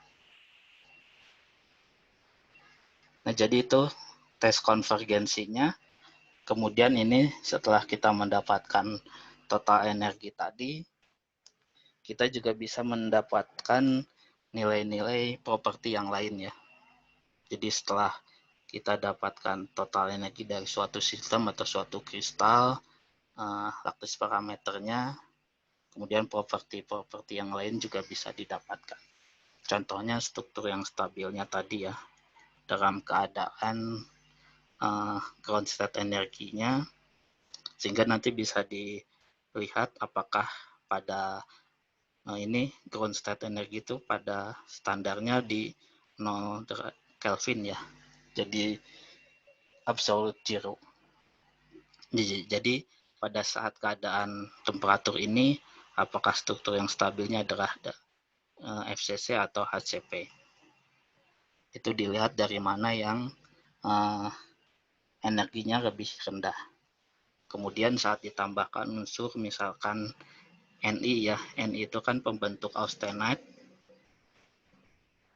Nah, jadi itu tes konvergensinya. Kemudian ini setelah kita mendapatkan total energi tadi, kita juga bisa mendapatkan nilai-nilai properti yang lain ya. Jadi setelah kita dapatkan total energi dari suatu sistem atau suatu kristal, lattice parameternya, kemudian properti-properti yang lain juga bisa didapatkan. Contohnya struktur yang stabilnya tadi ya, dalam keadaan ground state energinya, sehingga nanti bisa dilihat apakah pada ini ground state energi itu pada standarnya di 0 Kelvin ya, jadi absolute zero. Jadi pada saat keadaan temperatur ini, apakah struktur yang stabilnya adalah FCC atau HCP. Itu dilihat dari mana yang energinya lebih rendah. Kemudian saat ditambahkan unsur misalkan Ni ya, Ni itu kan pembentuk austenite,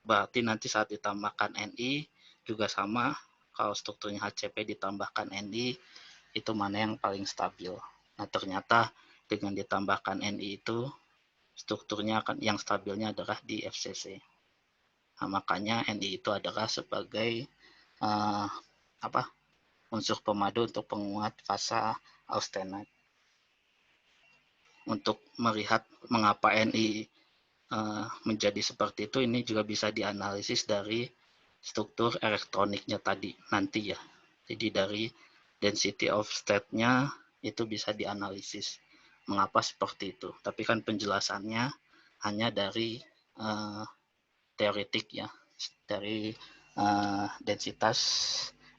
berarti nanti saat ditambahkan Ni juga sama, kalau strukturnya HCP ditambahkan Ni, itu mana yang paling stabil. Nah, ternyata dengan ditambahkan Ni itu strukturnya akan yang stabilnya adalah di FCC. Nah, makanya Ni itu adalah sebagai unsur pemadu untuk penguat fasa austenite. Untuk melihat mengapa Ni menjadi seperti itu, ini juga bisa dianalisis dari struktur elektroniknya tadi nanti ya. Jadi dari density of state-nya itu bisa dianalisis mengapa seperti itu. Tapi kan penjelasannya hanya dari teoretik ya, dari densitas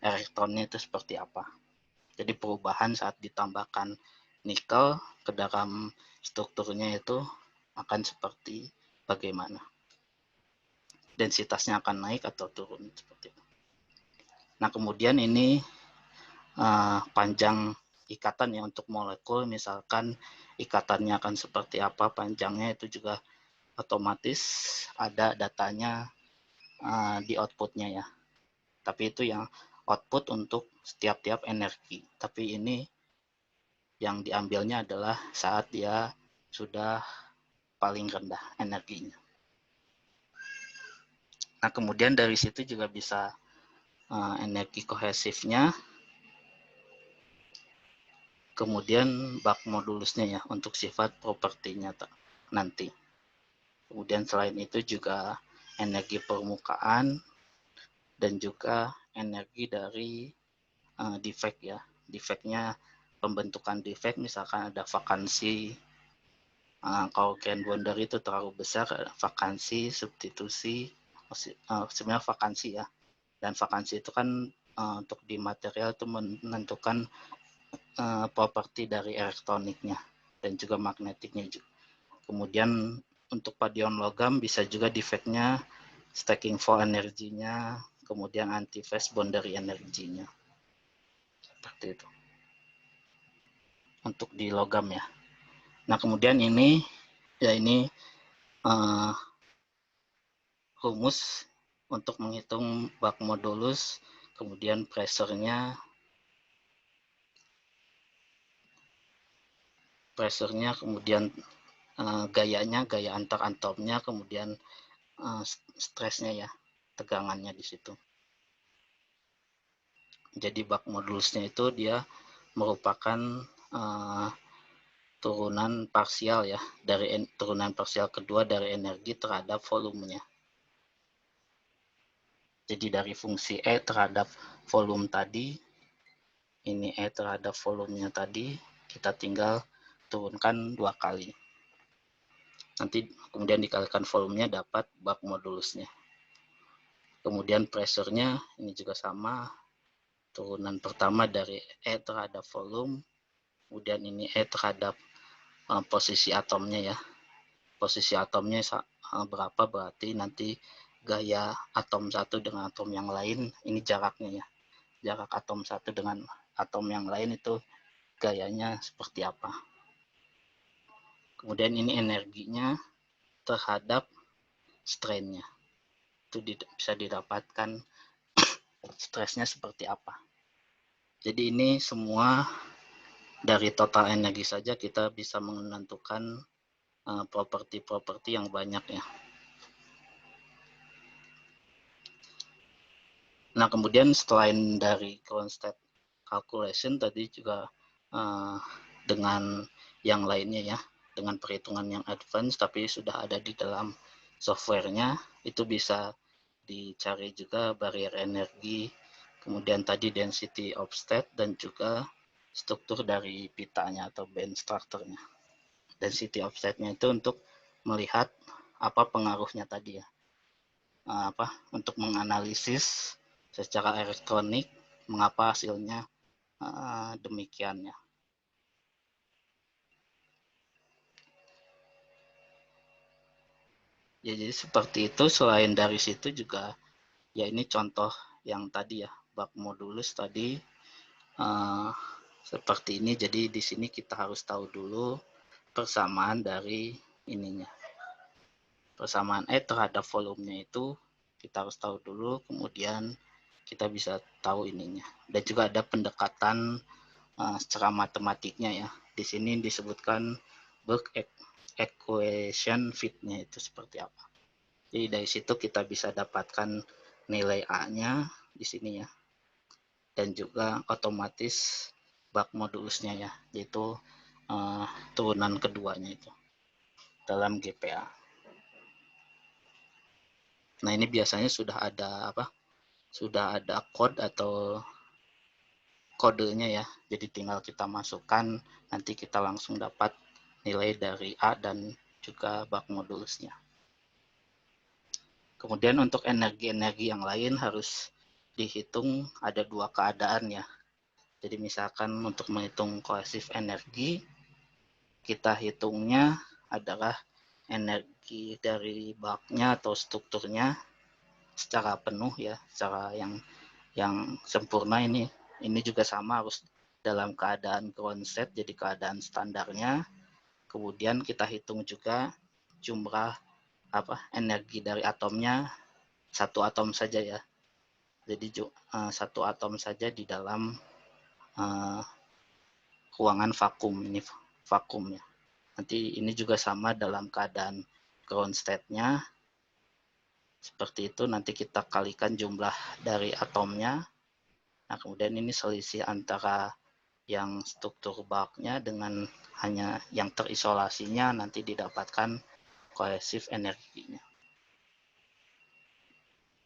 elektronnya itu seperti apa. Jadi perubahan saat ditambahkan nikel ke dalam strukturnya itu akan seperti bagaimana. Densitasnya akan naik atau turun seperti itu. Nah, kemudian ini panjang ikatan ya untuk molekul, misalkan ikatannya akan seperti apa, panjangnya itu juga otomatis ada datanya di outputnya ya. Tapi itu yang output untuk setiap-tiap energi. Tapi ini yang diambilnya adalah saat dia sudah paling rendah energinya. Nah, kemudian dari situ juga bisa energi kohesifnya, kemudian bak modulusnya ya untuk sifat propertinya nanti. Kemudian selain itu juga energi permukaan dan juga energi dari defect ya. Defectnya pembentukan defect, misalkan ada vakansi, kalau grand boundary itu terlalu besar, vakansi, substitusi, sebenarnya vakansi ya. Dan vakansi itu kan untuk di material itu menentukan properti dari elektroniknya dan juga magnetiknya juga. Kemudian untuk padion logam bisa juga defectnya stacking fall energinya, kemudian anti-phase boundary energinya. Seperti itu. Untuk di logam ya. Nah, kemudian ini rumus untuk menghitung bak modulus, kemudian pressure-nya, kemudian gayanya, gaya antar atomnya, kemudian stresnya ya, tegangannya di situ. Jadi bak modulusnya itu dia merupakan turunan parsial ya, dari turunan parsial kedua dari energi terhadap volumenya. Jadi dari fungsi E terhadap volume tadi, ini E terhadap volumenya tadi, kita tinggal turunkan 2 kali. Nanti kemudian dikalikan volumenya dapat bak modulusnya. Kemudian pressure-nya ini juga sama, turunan pertama dari E terhadap volume, kemudian ini E terhadap posisi atomnya ya. Posisi atomnya berapa, berarti nanti gaya atom satu dengan atom yang lain, ini jaraknya ya. Jarak atom satu dengan atom yang lain itu gayanya seperti apa. Kemudian ini energinya terhadap strainnya. Itu bisa didapatkan stresnya seperti apa. Jadi ini semua dari total energi saja kita bisa menentukan properti-properti yang banyak ya. Nah, kemudian selain dari ground state calculation tadi juga dengan yang lainnya ya, dengan perhitungan yang advance tapi sudah ada di dalam softwarenya, itu bisa dicari juga barrier energi, kemudian tadi density of state, dan juga struktur dari pitanya atau band structure-nya. Density of state-nya itu untuk melihat apa pengaruhnya tadi ya, untuk menganalisis secara elektronik mengapa hasilnya demikian ya. Ya, jadi seperti itu. Selain dari situ juga ya, ini contoh yang tadi ya, bak modulus tadi seperti ini. Jadi di sini kita harus tahu dulu persamaan dari ininya. Persamaan E terhadap volumenya itu kita harus tahu dulu, kemudian kita bisa tahu ininya. Dan juga ada pendekatan secara matematiknya ya. Di sini disebutkan Burke equation fit-nya itu seperti apa. Jadi dari situ kita bisa dapatkan nilai A-nya di sini ya. Dan juga otomatis bak modulusnya ya, yaitu turunan keduanya itu dalam GPA. Nah, ini biasanya sudah ada sudah ada code atau kodenya ya. Jadi tinggal kita masukkan, nanti kita langsung dapat nilai dari A dan juga bak modulusnya. Kemudian untuk energi-energi yang lain harus dihitung, ada 2 keadaan ya. Jadi misalkan untuk menghitung kohesif energi, kita hitungnya adalah energi dari baknya atau strukturnya secara penuh ya, secara yang sempurna. Ini juga sama, harus dalam keadaan ground state, jadi keadaan standarnya. Kemudian kita hitung juga jumlah energi dari atomnya, satu atom saja ya. Jadi satu atom saja di dalam ruangan vakum, ini vakum ya. Nanti ini juga sama dalam keadaan ground state-nya. Seperti itu, nanti kita kalikan jumlah dari atomnya. Nah, kemudian ini selisih antara yang struktur bulknya dengan hanya yang terisolasinya, nanti didapatkan kohesif energinya.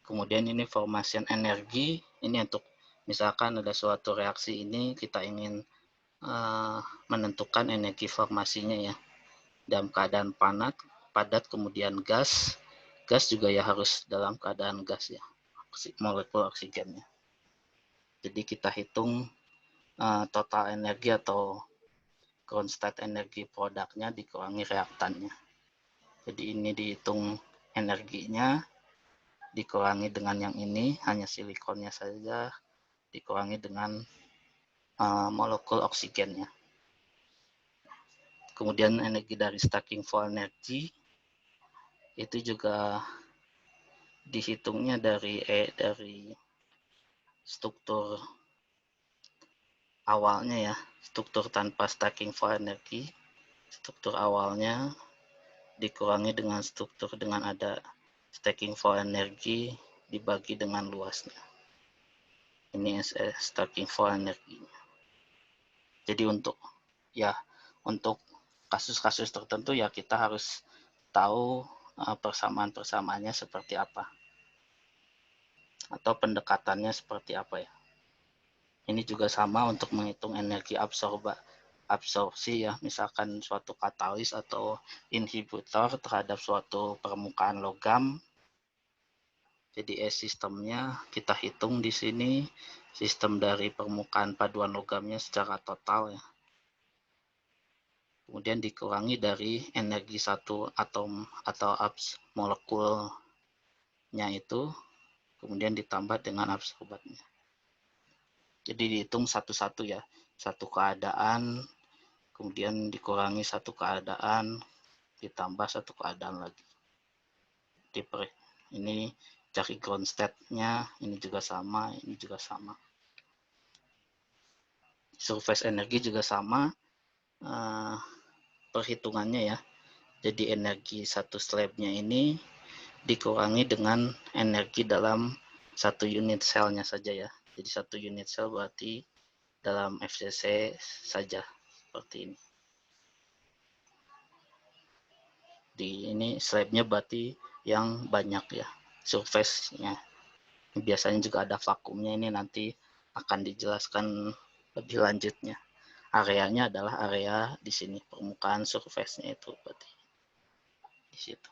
Kemudian ini formation energi, ini untuk misalkan ada suatu reaksi ini kita ingin menentukan energi formasinya ya. Dalam keadaan padat kemudian gas juga ya harus dalam keadaan gas ya, molekul oksigennya. Jadi kita hitung total energi atau ground state energi produknya dikurangi reaktannya. Jadi ini dihitung energinya dikurangi dengan yang ini, hanya silikonnya saja dikurangi dengan molekul oksigennya. Kemudian energi dari stacking flow energy itu juga dihitungnya dari struktur awalnya ya, struktur tanpa stacking flow energy, struktur awalnya dikurangi dengan struktur dengan ada stacking flow energy dibagi dengan luasnya. Ini stacking flow energy. Jadi untuk kasus-kasus tertentu ya kita harus tahu persamaan-persamaannya seperti apa atau pendekatannya seperti apa ya. Ini juga sama untuk menghitung energi absorpsi ya, misalkan suatu katalis atau inhibitor terhadap suatu permukaan logam. Jadi sistemnya kita hitung di sini, sistem dari permukaan paduan logamnya secara total ya. Kemudian dikurangi dari energi satu atom atau molekulnya itu, kemudian ditambah dengan absorbannya. Jadi dihitung satu-satu ya, satu keadaan, kemudian dikurangi satu keadaan, ditambah satu keadaan lagi. Ini cari ground state-nya, ini juga sama, ini juga sama. Surface energi juga sama perhitungannya ya. Jadi energi satu slabnya ini dikurangi dengan energi dalam satu unit selnya saja ya. Jadi satu unit sel berarti dalam FCC saja seperti ini. Di ini slabnya berarti yang banyak ya, surface-nya. Biasanya juga ada vakumnya, ini nanti akan dijelaskan lebih lanjutnya. Areanya adalah area di sini, permukaan surface-nya itu berarti di situ.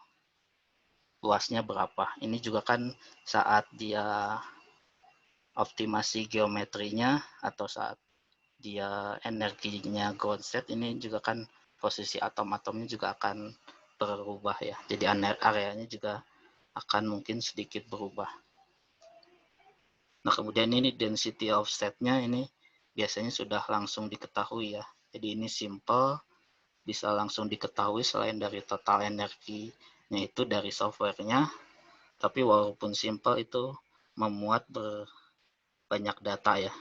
Luasnya berapa? Ini juga kan saat dia optimasi geometrinya atau saat dia energinya ground state, ini juga kan posisi atom-atomnya juga akan berubah ya. Jadi areanya juga akan mungkin sedikit berubah. Nah, kemudian ini density of state-nya ini biasanya sudah langsung diketahui ya. Jadi ini simple, bisa langsung diketahui selain dari total energinya itu dari software-nya. Tapi walaupun simple itu memuat banyak data ya.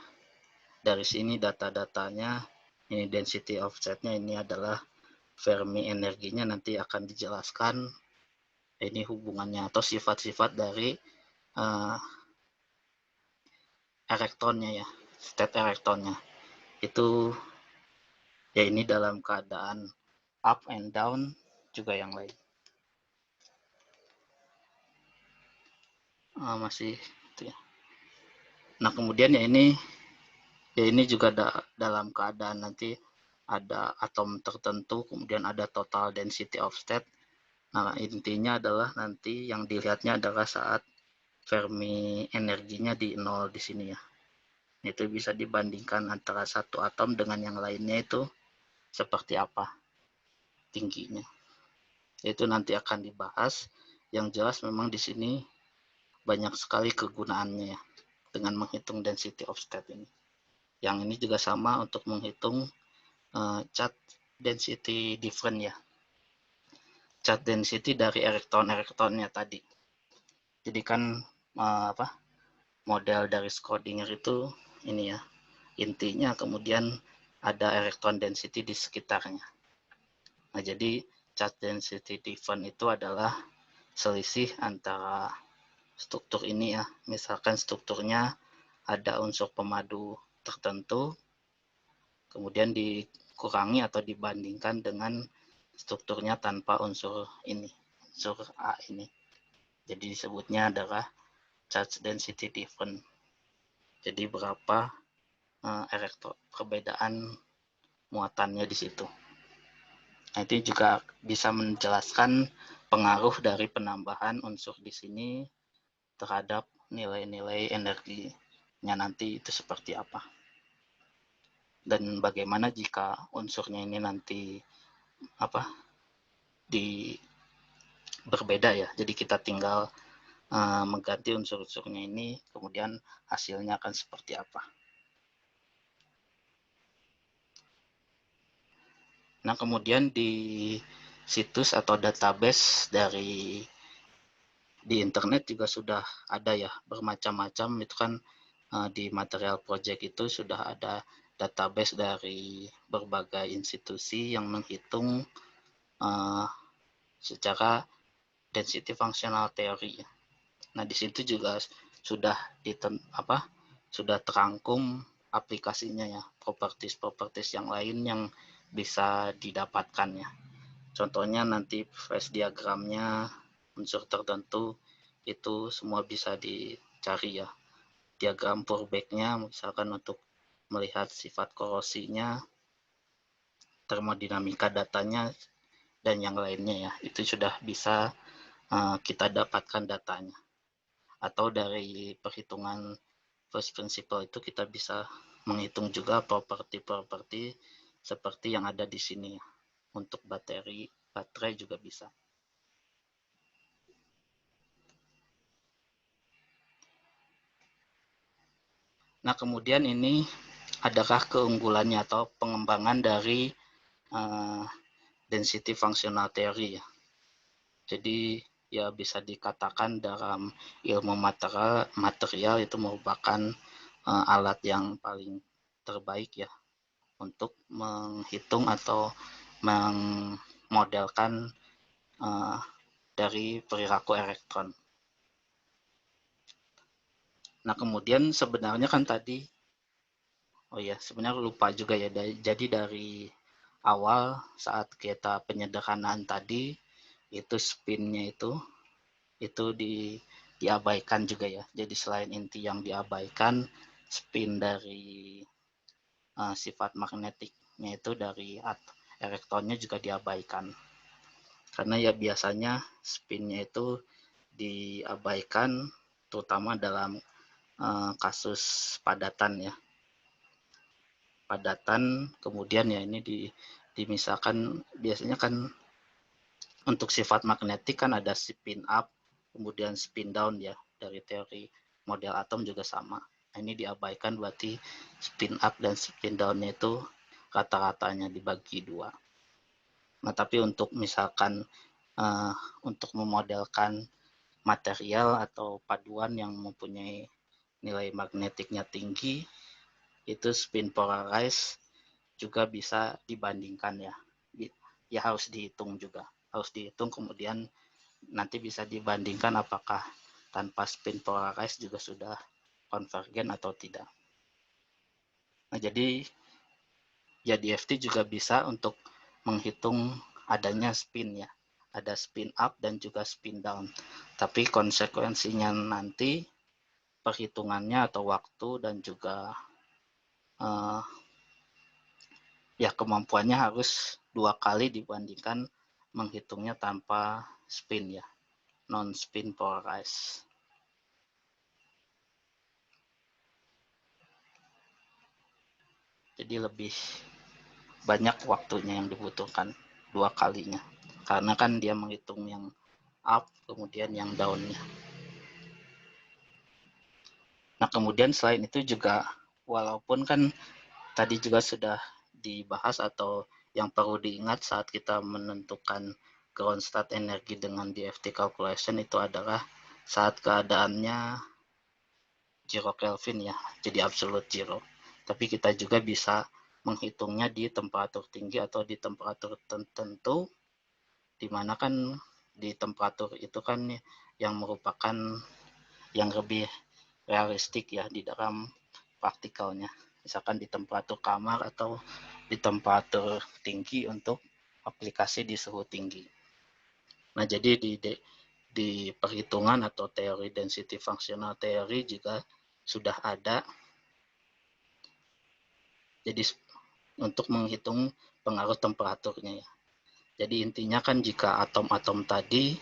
Dari sini data-datanya, ini density of state-nya ini adalah Fermi energinya, nanti akan dijelaskan ini hubungannya atau sifat-sifat dari elektronnya ya, state elektronnya itu ya, ini dalam keadaan up and down juga yang lain. Masih itu ya. Nah, kemudian ya ini juga dalam keadaan nanti ada atom tertentu, kemudian ada total density of state. Nah, intinya adalah nanti yang dilihatnya adalah saat Fermi energinya di nol di sini ya. Itu bisa dibandingkan antara satu atom dengan yang lainnya itu seperti apa tingginya. Itu nanti akan dibahas. Yang jelas memang di sini banyak sekali kegunaannya ya dengan menghitung density of state ini. Yang ini juga sama untuk menghitung charge density difference ya. Charge density dari elektron-elektronnya tadi. Jadi kan model dari Schrödinger itu ini ya, intinya kemudian ada electron density di sekitarnya. Nah, jadi charge density difference itu adalah selisih antara struktur ini ya. Misalkan strukturnya ada unsur pemadu tertentu, kemudian dikurangi atau dibandingkan dengan strukturnya tanpa unsur ini, unsur A ini. Jadi disebutnya adalah charge density difference. Jadi berapa perbedaan muatannya di situ. Nah, itu juga bisa menjelaskan pengaruh dari penambahan unsur di sini terhadap nilai-nilai energinya nanti itu seperti apa. Dan bagaimana jika unsurnya ini nanti berbeda ya. Jadi kita tinggal mengganti unsur-unsurnya ini, kemudian hasilnya akan seperti apa. Nah, kemudian di situs atau database di internet juga sudah ada ya, bermacam-macam. Itu kan di material project itu sudah ada database dari berbagai institusi yang menghitung secara density functional theory. Nah, di situ juga sudah sudah terangkum aplikasinya ya, properties yang lain yang bisa didapatkan ya. Contohnya nanti phase diagramnya, unsur tertentu itu semua bisa dicari ya. Diagram Purbeck-nya misalkan untuk melihat sifat korosinya, termodinamika datanya, dan yang lainnya ya. Itu sudah bisa kita dapatkan datanya. Atau dari perhitungan first principle itu kita bisa menghitung juga properti-properti seperti yang ada di sini. Untuk baterai juga bisa. Nah, kemudian ini adakah keunggulannya atau pengembangan dari density functional theory ya. Jadi ya bisa dikatakan dalam ilmu material itu merupakan alat yang paling terbaik ya untuk menghitung atau memodelkan dari perilaku elektron. Nah, kemudian sebenarnya kan tadi, sebenarnya lupa juga ya, jadi dari awal saat kita penyederhanaan tadi, itu spinnya itu diabaikan juga ya. Jadi selain inti yang diabaikan, spin dari sifat magnetiknya itu dari elektronnya juga diabaikan. Karena ya biasanya spinnya itu diabaikan terutama dalam kasus padatan ya. Padatan kemudian ya ini dimisalkan biasanya kan untuk sifat magnetik kan ada spin up kemudian spin down ya, dari teori model atom juga sama. Nah, ini diabaikan berarti spin up dan spin down-nya itu rata-ratanya dibagi dua. Nah, tapi untuk misalkan untuk memodelkan material atau paduan yang mempunyai nilai magnetiknya tinggi, itu spin polarized juga bisa dibandingkan ya. Ya harus dihitung juga. Harus dihitung kemudian nanti bisa dibandingkan apakah tanpa spin polarized juga sudah konvergen atau tidak. Nah, jadi ya DFT juga bisa untuk menghitung adanya spin ya. Ada spin up dan juga spin down. Tapi konsekuensinya nanti perhitungannya atau waktu dan juga ya kemampuannya harus 2 kali dibandingkan menghitungnya tanpa spin ya. Non-spin polarized. Jadi lebih banyak waktunya yang dibutuhkan 2 kalinya. Karena kan dia menghitung yang up kemudian yang down-nya. Nah, kemudian selain itu juga walaupun kan tadi juga sudah dibahas atau yang perlu diingat saat kita menentukan ground state energi dengan DFT calculation itu adalah saat keadaannya zero Kelvin ya, jadi absolute zero. Tapi kita juga bisa menghitungnya di temperatur tinggi atau di temperatur tertentu, di mana kan di temperatur itu kan yang merupakan yang lebih realistik ya di dalam praktikalnya. Misalkan di temperatur kamar atau di temperatur tinggi untuk aplikasi di suhu tinggi. Nah, jadi di perhitungan atau teori density functional theory juga sudah ada. Jadi untuk menghitung pengaruh temperaturnya ya. Jadi intinya kan jika atom-atom tadi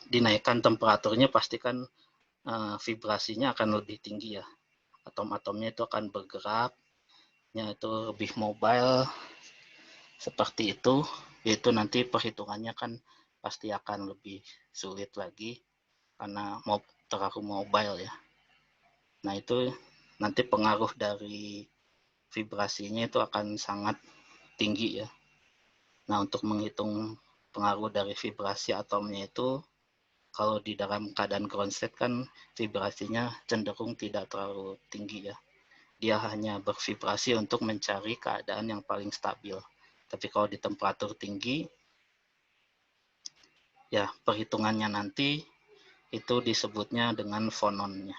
dinaikkan temperaturnya pasti kan vibrasinya akan lebih tinggi ya. Atom-atomnya itu akan bergeraknya itu lebih mobile seperti itu. Itu nanti perhitungannya kan pasti akan lebih sulit lagi karena mau terlalu mobile ya. Nah itu nanti pengaruh dari vibrasinya itu akan sangat tinggi ya. Nah untuk menghitung pengaruh dari vibrasi atomnya itu kalau di dalam keadaan ground state kan vibrasinya cenderung tidak terlalu tinggi ya. Dia hanya bervibrasi untuk mencari keadaan yang paling stabil. Tapi kalau di temperatur tinggi ya perhitungannya nanti itu disebutnya dengan fononnya.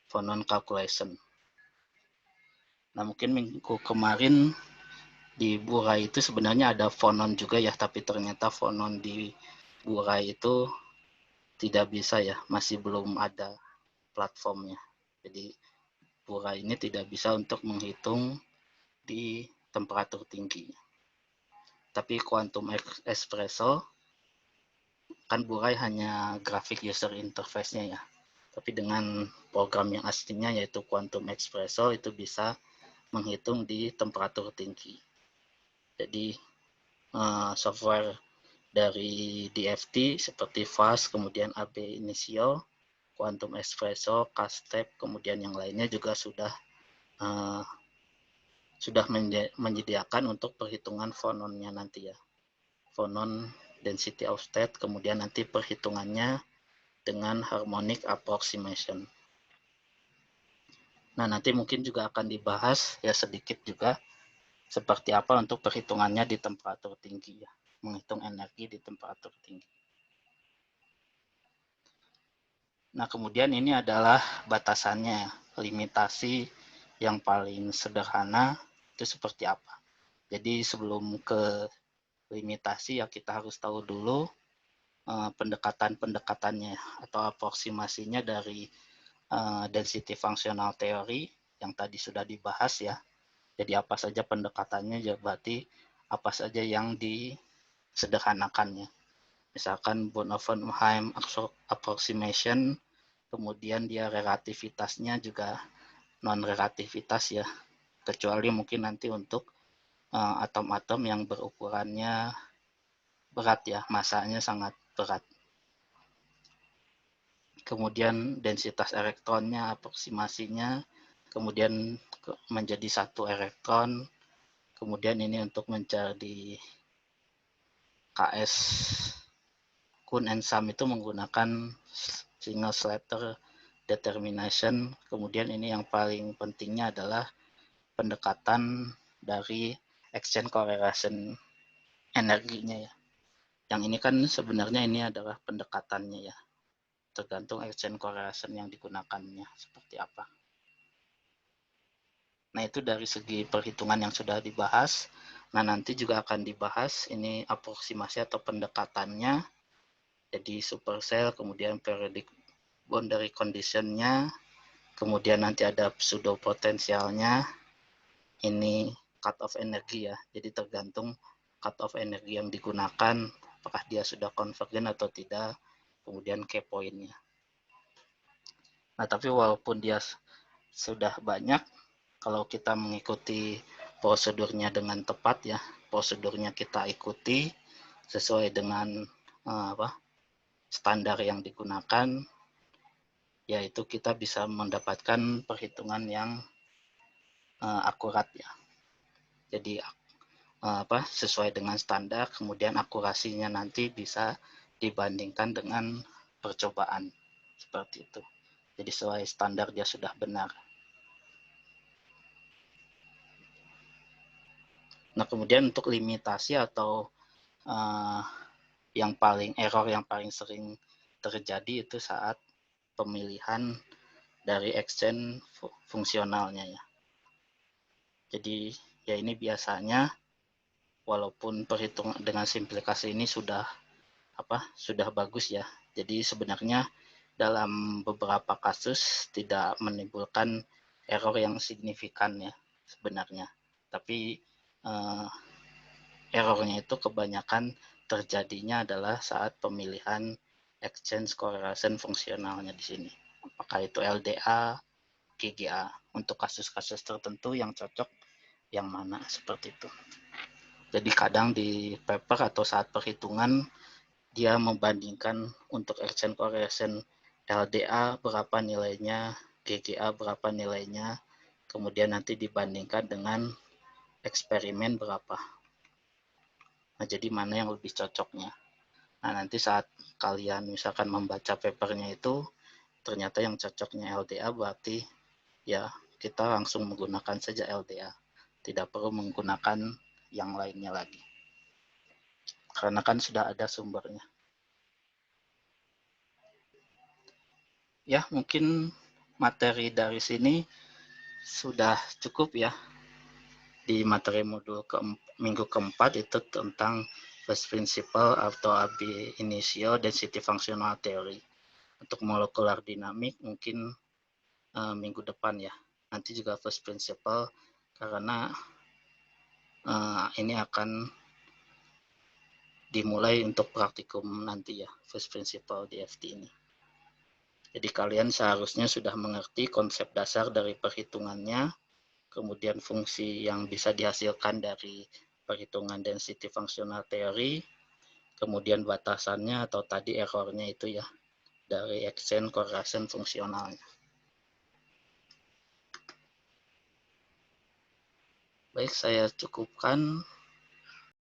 Fonon calculation. Nah mungkin minggu kemarin di Burai itu sebenarnya ada fonon juga ya, tapi ternyata fonon di Burai itu tidak bisa ya, masih belum ada platformnya. Jadi Burai ini tidak bisa untuk menghitung di temperatur tinggi. Tapi Quantum Espresso kan Burai hanya grafik user interface-nya ya. Tapi dengan program yang aslinya yaitu Quantum Espresso itu bisa menghitung di temperatur tinggi. Jadi software dari DFT seperti FAST, kemudian AB Initio, Quantum Espresso, Castep, kemudian yang lainnya juga sudah menyediakan untuk perhitungan fononnya nanti ya. Fonon density of state, kemudian nanti perhitungannya dengan harmonic approximation. Nah, nanti mungkin juga akan dibahas ya sedikit juga seperti apa untuk perhitungannya di temperatur tinggi ya, menghitung energi di temperatur tinggi. Nah, kemudian ini adalah batasannya, limitasi yang paling sederhana itu seperti apa. Jadi sebelum ke limitasi ya kita harus tahu dulu pendekatan-pendekatannya atau aproksimasinya dari density functional theory yang tadi sudah dibahas ya. Jadi apa saja pendekatannya, ya berarti apa saja yang disederhanakannya. Misalkan Born-Oppenheim approximation, kemudian dia relativitasnya juga non-relativitas ya, kecuali mungkin nanti untuk atom-atom yang berukurannya berat ya, masanya sangat berat. Kemudian densitas elektronnya, aproksimasinya, kemudian menjadi satu elektron, kemudian ini untuk mencari KS Kun and Sum itu menggunakan single slider determination, kemudian ini yang paling pentingnya adalah pendekatan dari exchange correlation energinya ya. Yang ini kan sebenarnya ini adalah pendekatannya ya, tergantung exchange correlation yang digunakannya seperti apa. Nah itu dari segi perhitungan yang sudah dibahas. Nah nanti juga akan dibahas ini aproksimasi atau pendekatannya. Jadi supercell, kemudian periodic boundary condition-nya, kemudian nanti ada pseudo potensialnya, ini cut off energi ya. Jadi tergantung cut off energi yang digunakan, apakah dia sudah konvergen atau tidak, kemudian key point-nya. Nah tapi walaupun dia sudah banyak, kalau kita mengikuti prosedurnya dengan tepat ya, prosedurnya kita ikuti sesuai dengan standar yang digunakan, yaitu kita bisa mendapatkan perhitungan yang akurat ya. Jadi sesuai dengan standar, kemudian akurasinya nanti bisa dibandingkan dengan percobaan. seperti itu. Jadi sesuai standar dia sudah benar. Nah, kemudian untuk limitasi atau error yang paling sering terjadi itu saat pemilihan dari exchange fungsionalnya ya. Jadi ya ini biasanya walaupun perhitungan dengan simplikasi ini sudah bagus ya. Jadi sebenarnya dalam beberapa kasus tidak menimbulkan error yang signifikan ya sebenarnya. Tapi errornya itu kebanyakan terjadinya adalah saat pemilihan exchange correlation fungsionalnya di sini. Apakah itu LDA, GGA untuk kasus-kasus tertentu yang cocok yang mana seperti itu. Jadi kadang di paper atau saat perhitungan dia membandingkan untuk exchange correlation LDA berapa nilainya, GGA berapa nilainya, kemudian nanti dibandingkan dengan eksperimen berapa. Nah, jadi mana yang lebih cocoknya. Nah, nanti saat kalian misalkan membaca papernya itu, ternyata yang cocoknya LDA berarti ya kita langsung menggunakan saja LDA. Tidak perlu menggunakan yang lainnya lagi. Karena kan sudah ada sumbernya. Ya, mungkin materi dari sini sudah cukup ya. Di materi modul minggu keempat itu tentang first principle atau ab initio density functional theory. Untuk molekular dinamik mungkin minggu depan ya. Nanti juga first principle karena ini akan dimulai untuk praktikum nanti ya, first principle di FT ini. Jadi kalian seharusnya sudah mengerti konsep dasar dari perhitungannya, kemudian fungsi yang bisa dihasilkan dari perhitungan density functional theory, kemudian batasannya atau tadi errornya itu ya, dari exchange correlation fungsionalnya. Baik, saya cukupkan.